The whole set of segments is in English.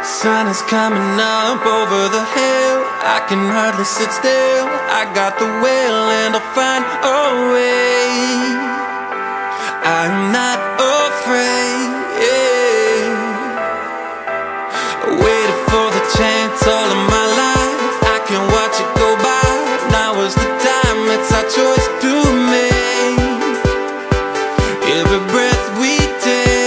Sun is coming up over the hill. I can hardly sit still. I got the will and I'll find a way. I'm not afraid. Waited for the chance all of my life. I can watch it go by. Now is the time, it's our choice to make. Every breath we take.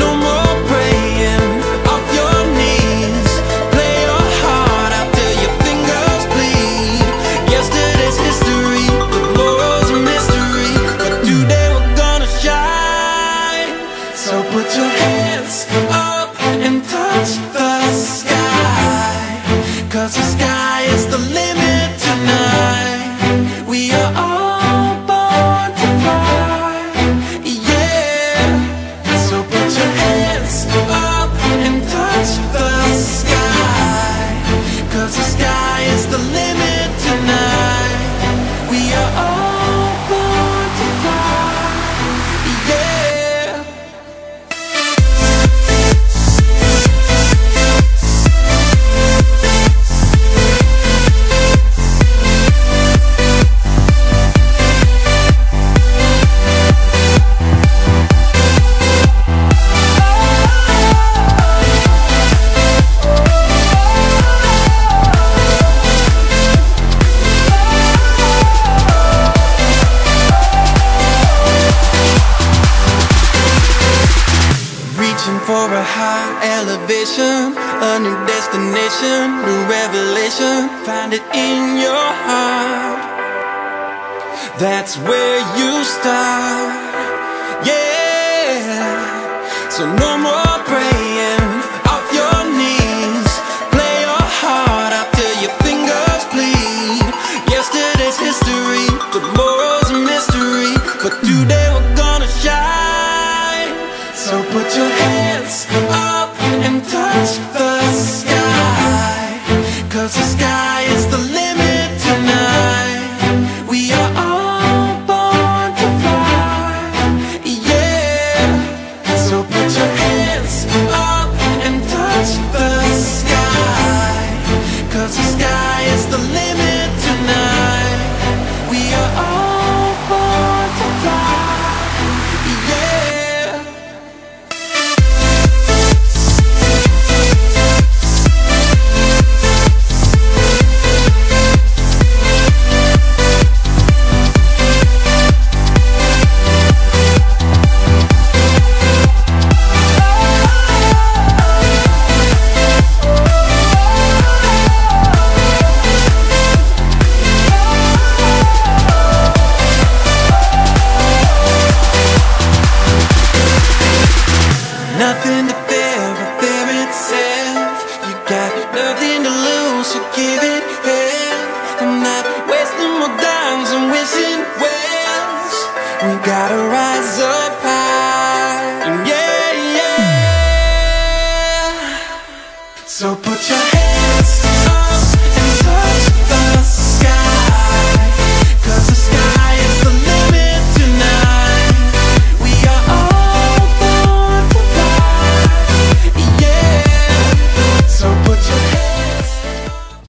No more praying off your knees. Play your heart out till your fingers bleed. Yesterday's history, tomorrow's a mystery, but today we're gonna shine. So put your hands up and touch the sky, 'cause the sky is the limit tonight. We are all born to fly, yeah. So put your hands up and touch the sky, 'cause the sky is the limit tonight. We are all born to fly, yeah. Reaching for a high elevation, a new destination, new revelation. Find it in your heart. That's where you start, yeah. So no more praying off your knees. Play your heart out till your fingers bleed. Yesterday's history, tomorrow's a mystery, but today we're gonna shine. So put your hands up and touch the sky, 'cause the sky is the limit tonight. We are all born to fly, yeah. So put your hands up and touch the sky, 'cause the sky is the limit tonight. We are all born to fly, yeah. Nothing to fear but fear itself. You got nothing to lose, so give it hell. I'm not wasting more dimes and wishing wells. We gotta ride